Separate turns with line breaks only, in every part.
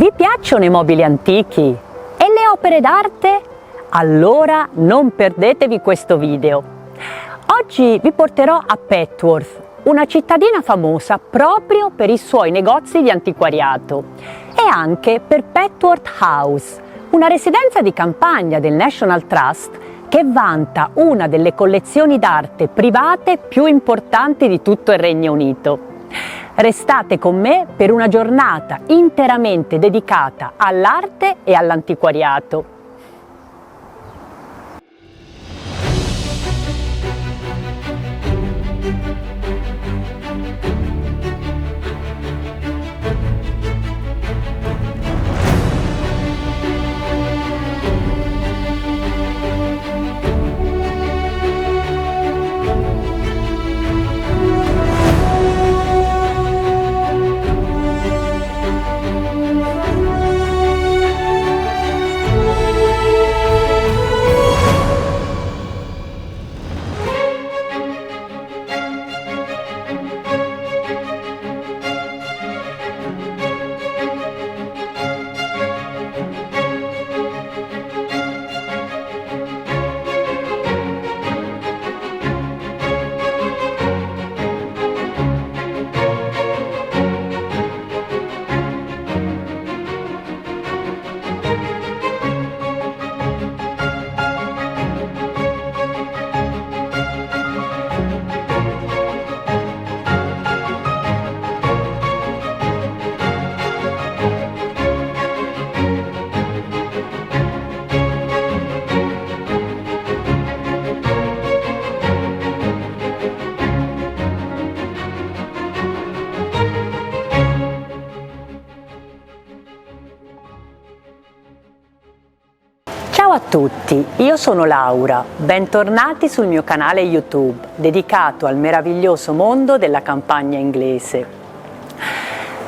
Vi piacciono i mobili antichi e le opere d'arte? Allora non perdetevi questo video. Oggi vi porterò a Petworth, una cittadina famosa proprio per i suoi negozi di antiquariato e anche per Petworth House, una residenza di campagna del National Trust che vanta una delle collezioni d'arte private più importanti di tutto il Regno Unito. Restate con me per una giornata interamente dedicata all'arte e all'antiquariato. Ciao a tutti, io sono Laura, bentornati sul mio canale YouTube dedicato al meraviglioso mondo della campagna inglese.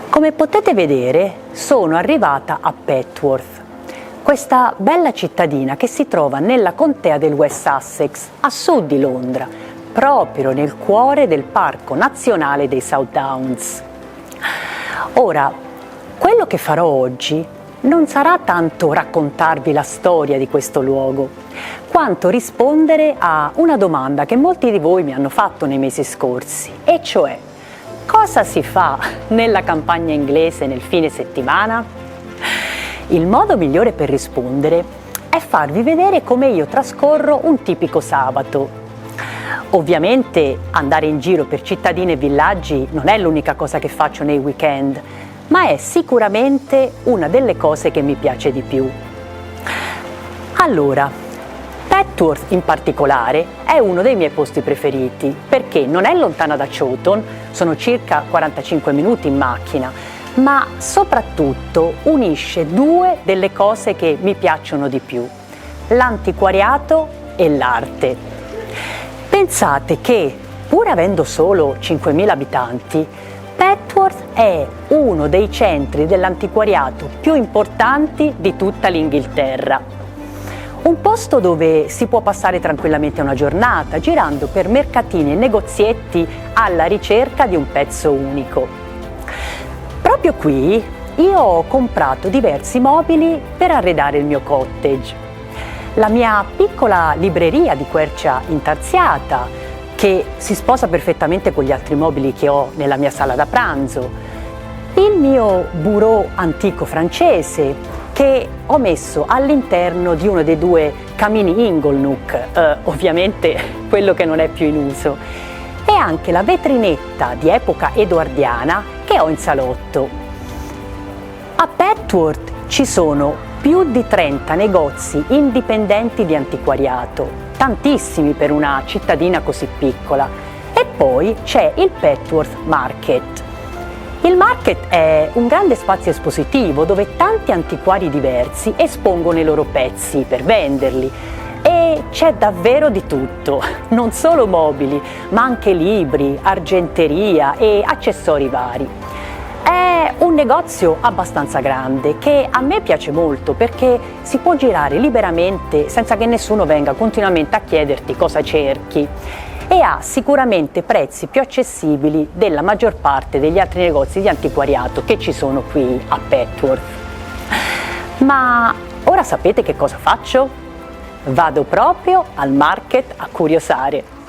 Come potete vedere sono arrivata a Petworth, questa bella cittadina che si trova nella contea del West Sussex, a sud di Londra, proprio nel cuore del Parco Nazionale dei South Downs. Ora, quello che farò oggi non sarà tanto raccontarvi la storia di questo luogo, quanto rispondere a una domanda che molti di voi mi hanno fatto nei mesi scorsi, e cioè: cosa si fa nella campagna inglese nel fine settimana? Il modo migliore per rispondere è farvi vedere come io trascorro un tipico sabato. Ovviamente andare in giro per cittadine e villaggi non è l'unica cosa che faccio nei weekend, ma è sicuramente una delle cose che mi piace di più. Allora, Petworth in particolare è uno dei miei posti preferiti perché non è lontana da Chawton, sono circa 45 minuti in macchina, ma soprattutto unisce due delle cose che mi piacciono di più: l'antiquariato e l'arte. Pensate che, pur avendo solo 5.000 abitanti, Petworth è uno dei centri dell'antiquariato più importanti di tutta l'Inghilterra. Un posto dove si può passare tranquillamente una giornata girando per mercatini e negozietti alla ricerca di un pezzo unico. Proprio qui io ho comprato diversi mobili per arredare il mio cottage. La mia piccola libreria di quercia intarsiata, che si sposa perfettamente con gli altri mobili che ho nella mia sala da pranzo, il mio bureau antico francese che ho messo all'interno di uno dei due camini Inglenook, ovviamente quello che non è più in uso, e anche la vetrinetta di epoca edoardiana che ho in salotto. A Petworth ci sono più di 30 negozi indipendenti di antiquariato, tantissimi per una cittadina così piccola, e poi c'è il Petworth Market. Il market è un grande spazio espositivo dove tanti antiquari diversi espongono i loro pezzi per venderli, e c'è davvero di tutto, non solo mobili, ma anche libri, argenteria e accessori vari. È un negozio abbastanza grande che a me piace molto perché si può girare liberamente senza che nessuno venga continuamente a chiederti cosa cerchi, e ha sicuramente prezzi più accessibili della maggior parte degli altri negozi di antiquariato che ci sono qui a Petworth. Ma ora sapete che cosa faccio? Vado proprio al market a curiosare.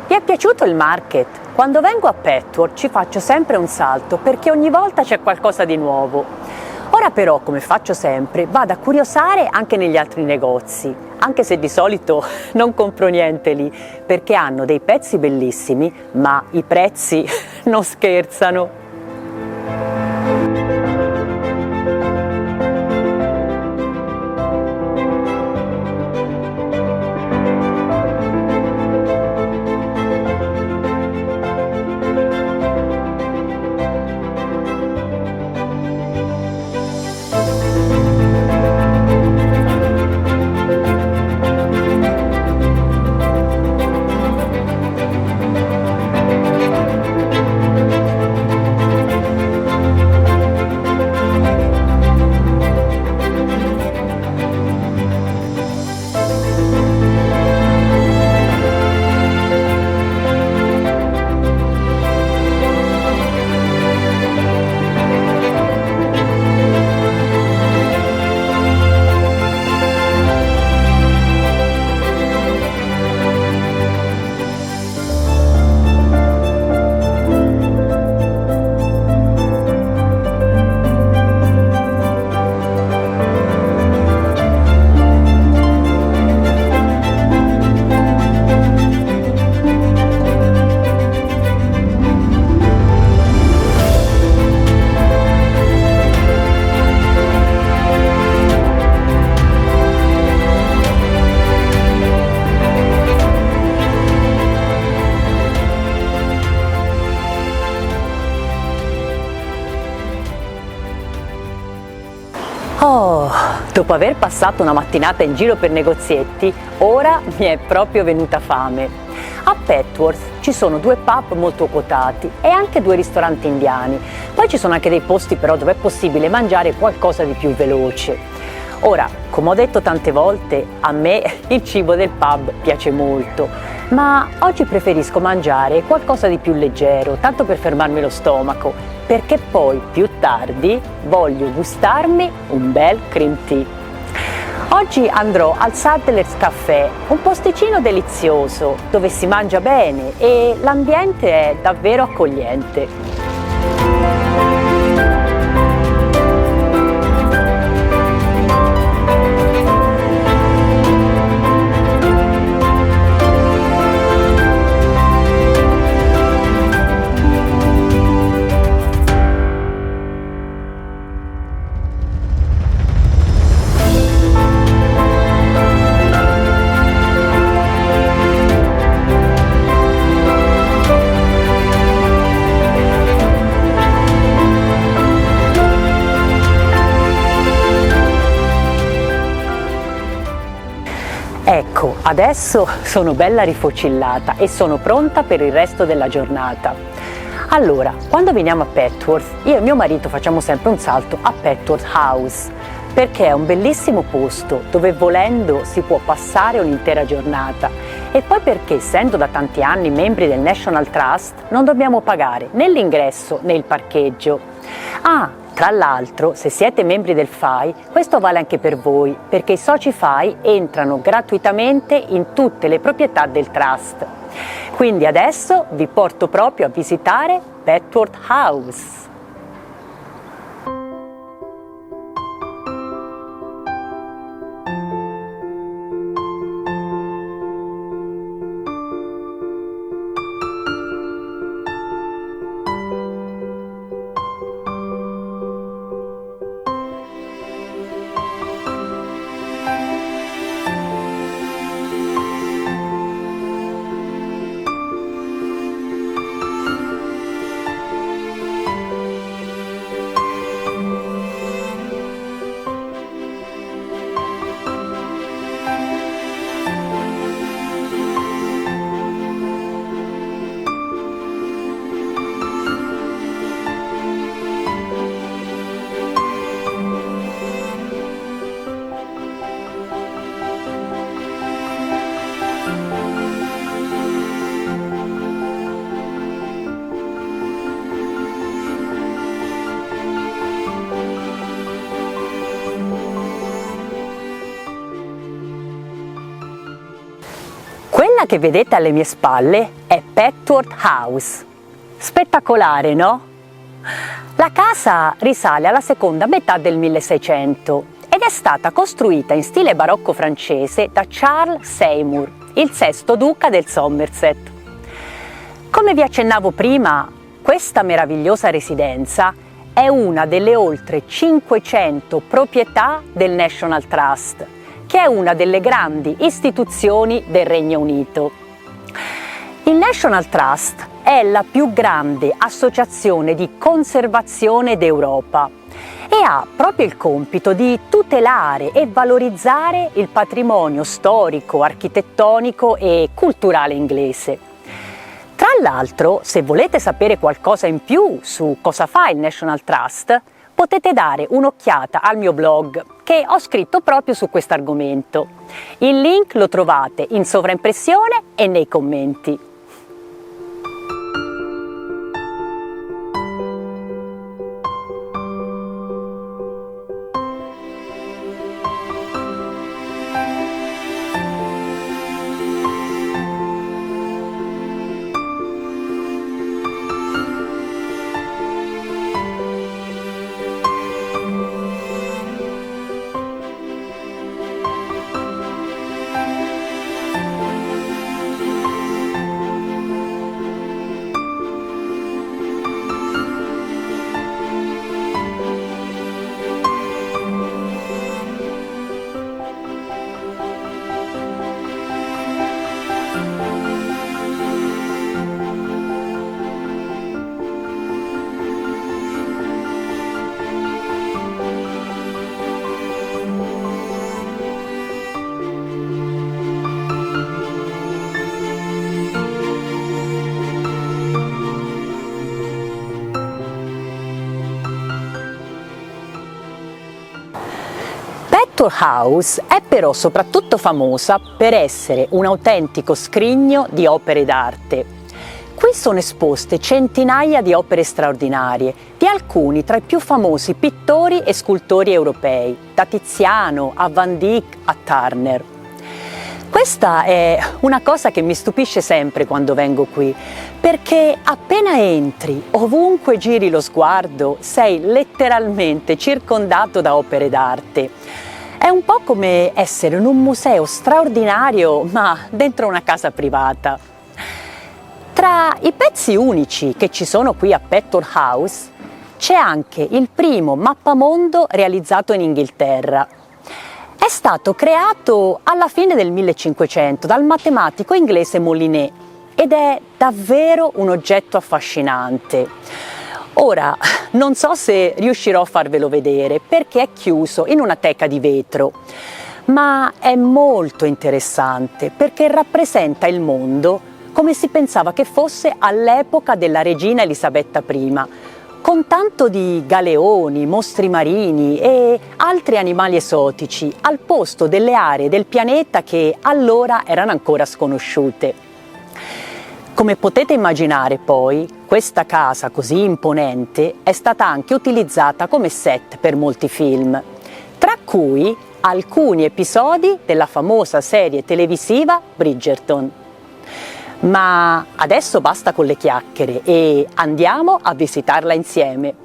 Vi è piaciuto il market? Quando vengo a Petworth ci faccio sempre un salto perché ogni volta c'è qualcosa di nuovo. Ora però, come faccio sempre, vado a curiosare anche negli altri negozi, anche se di solito non compro niente lì, perché hanno dei pezzi bellissimi, ma i prezzi non scherzano. Oh, dopo aver passato una mattinata in giro per negozietti, ora mi è proprio venuta fame. A Petworth ci sono 2 pub molto quotati e anche 2 ristoranti indiani. Poi ci sono anche dei posti però dove è possibile mangiare qualcosa di più veloce. Ora, come ho detto tante volte, a me il cibo del pub piace molto, ma oggi preferisco mangiare qualcosa di più leggero, tanto per fermarmi lo stomaco, perché poi più tardi voglio gustarmi un bel cream tea. Oggi andrò al Sadler's Café, un posticino delizioso dove si mangia bene e l'ambiente è davvero accogliente. Ecco, adesso sono bella rifocillata e sono pronta per il resto della giornata. Allora, quando veniamo a Petworth, io e mio marito facciamo sempre un salto a Petworth House, perché è un bellissimo posto dove volendo si può passare un'intera giornata e poi perché, essendo da tanti anni membri del National Trust, non dobbiamo pagare né l'ingresso né il parcheggio. Tra l'altro, se siete membri del FAI, questo vale anche per voi, perché i soci FAI entrano gratuitamente in tutte le proprietà del Trust. Quindi adesso vi porto proprio a visitare Petworth House. Quella che vedete alle mie spalle è Petworth House. Spettacolare, no? La casa risale alla seconda metà del 1600 ed è stata costruita in stile barocco francese da Charles Seymour, il sesto duca del Somerset. Come vi accennavo prima, questa meravigliosa residenza è una delle oltre 500 proprietà del National Trust, che è una delle grandi istituzioni del Regno Unito. Il National Trust è la più grande associazione di conservazione d'Europa e ha proprio il compito di tutelare e valorizzare il patrimonio storico, architettonico e culturale inglese. Tra l'altro, se volete sapere qualcosa in più su cosa fa il National Trust, potete dare un'occhiata al mio blog che ho scritto proprio su questo argomento. Il link lo trovate in sovraimpressione e nei commenti. Petworth House è però soprattutto famosa per essere un autentico scrigno di opere d'arte. Qui sono esposte centinaia di opere straordinarie di alcuni tra i più famosi pittori e scultori europei, da Tiziano a Van Dyck a Turner. Questa è una cosa che mi stupisce sempre quando vengo qui, perché appena entri, ovunque giri lo sguardo, sei letteralmente circondato da opere d'arte. È un po' come essere in un museo straordinario, ma dentro una casa privata. Tra i pezzi unici che ci sono qui a Petworth House c'è anche il primo mappamondo realizzato in Inghilterra. È stato creato alla fine del 1500 dal matematico inglese Molinet ed è davvero un oggetto affascinante. Ora, non so se riuscirò a farvelo vedere perché è chiuso in una teca di vetro, ma è molto interessante perché rappresenta il mondo come si pensava che fosse all'epoca della regina Elisabetta I, con tanto di galeoni, mostri marini e altri animali esotici, al posto delle aree del pianeta che allora erano ancora sconosciute. Come potete immaginare poi, questa casa così imponente è stata anche utilizzata come set per molti film, tra cui alcuni episodi della famosa serie televisiva Bridgerton. Ma adesso basta con le chiacchiere e andiamo a visitarla insieme.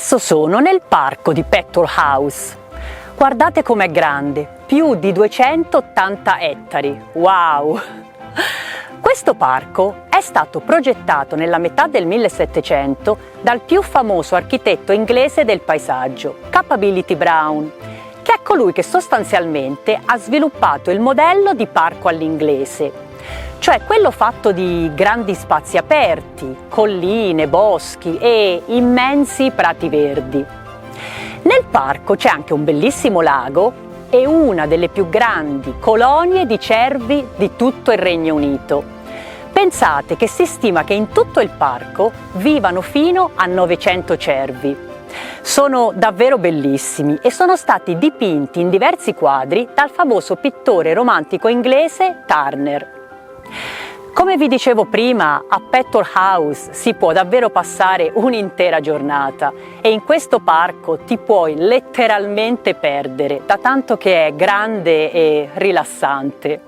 Adesso sono nel parco di Petworth House. Guardate com'è grande, più di 280 ettari. Wow! Questo parco è stato progettato nella metà del 1700 dal più famoso architetto inglese del paesaggio, Capability Brown, che è colui che sostanzialmente ha sviluppato il modello di parco all'inglese, cioè quello fatto di grandi spazi aperti, colline, boschi e immensi prati verdi. Nel parco c'è anche un bellissimo lago e una delle più grandi colonie di cervi di tutto il Regno Unito. Pensate che si stima che in tutto il parco vivano fino a 900 cervi. Sono davvero bellissimi e sono stati dipinti in diversi quadri dal famoso pittore romantico inglese Turner. Come vi dicevo prima, a Petworth House si può davvero passare un'intera giornata e in questo parco ti puoi letteralmente perdere, da tanto che è grande e rilassante.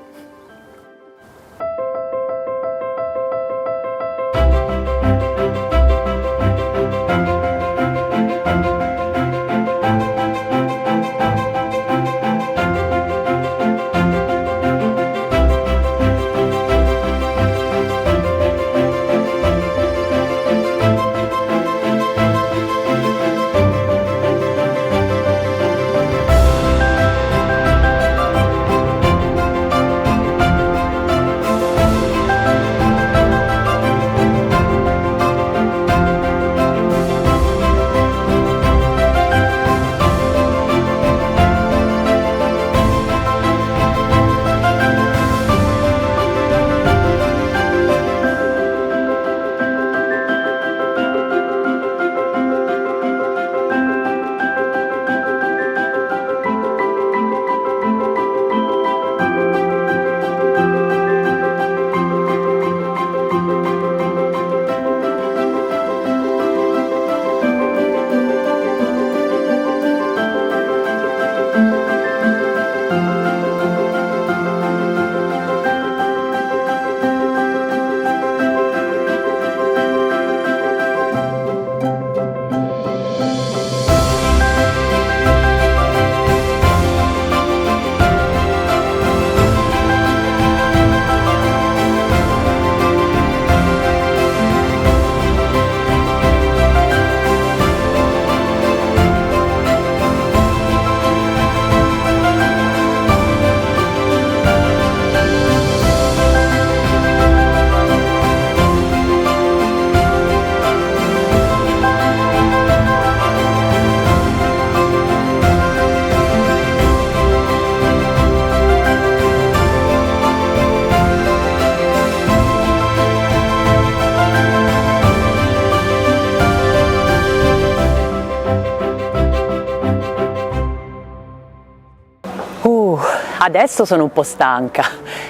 Adesso sono un po' stanca,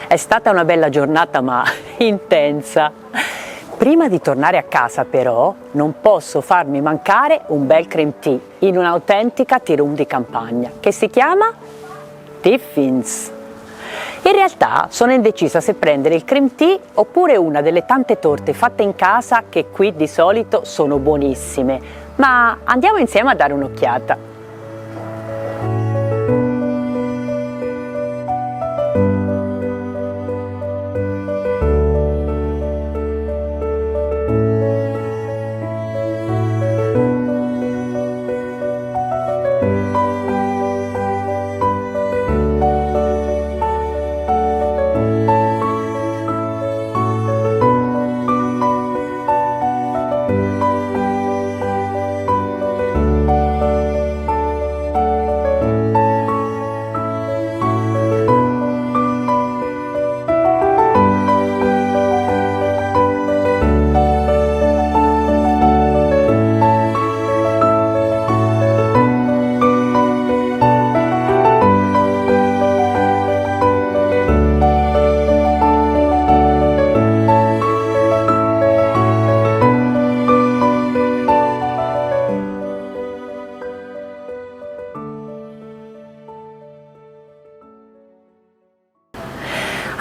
è stata una bella giornata ma intensa. Prima di tornare a casa però non posso farmi mancare un bel cream tea in un'autentica tea room di campagna che si chiama Tiffins. In realtà sono indecisa se prendere il cream tea oppure una delle tante torte fatte in casa che qui di solito sono buonissime, ma andiamo insieme a dare un'occhiata.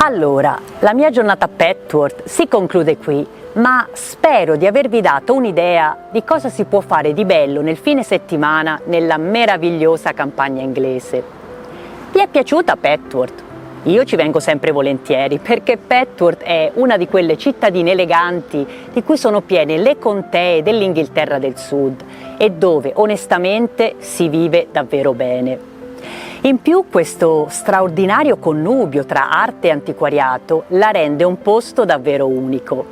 Allora, la mia giornata a Petworth si conclude qui, ma spero di avervi dato un'idea di cosa si può fare di bello nel fine settimana nella meravigliosa campagna inglese. Vi è piaciuta Petworth? Io ci vengo sempre volentieri perché Petworth è una di quelle cittadine eleganti di cui sono piene le contee dell'Inghilterra del Sud e dove onestamente si vive davvero bene. In più questo straordinario connubio tra arte e antiquariato la rende un posto davvero unico.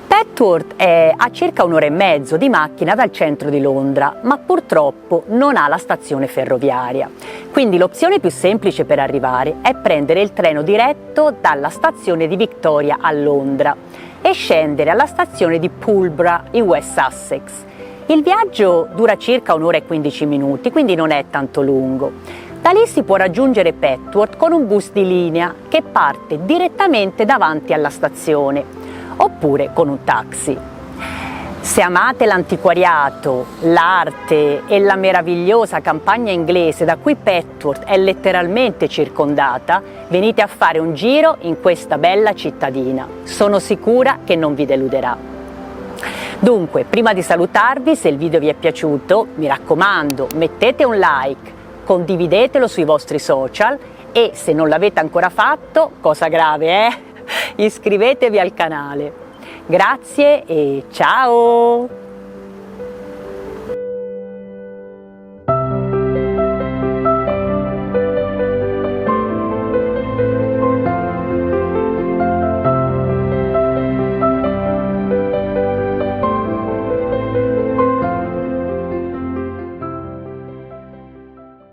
Petworth è a circa un'ora e mezzo di macchina dal centro di Londra, ma purtroppo non ha la stazione ferroviaria. Quindi l'opzione più semplice per arrivare è prendere il treno diretto dalla stazione di Victoria a Londra e scendere alla stazione di Pulborough in West Sussex. Il viaggio dura circa un'ora e 15 minuti, quindi non è tanto lungo. Da lì si può raggiungere Petworth con un bus di linea che parte direttamente davanti alla stazione, oppure con un taxi. Se amate l'antiquariato, l'arte e la meravigliosa campagna inglese da cui Petworth è letteralmente circondata, venite a fare un giro in questa bella cittadina. Sono sicura che non vi deluderà. Dunque, prima di salutarvi, se il video vi è piaciuto, mi raccomando, mettete un like, condividetelo sui vostri social e se non l'avete ancora fatto, cosa grave, iscrivetevi al canale. Grazie e ciao!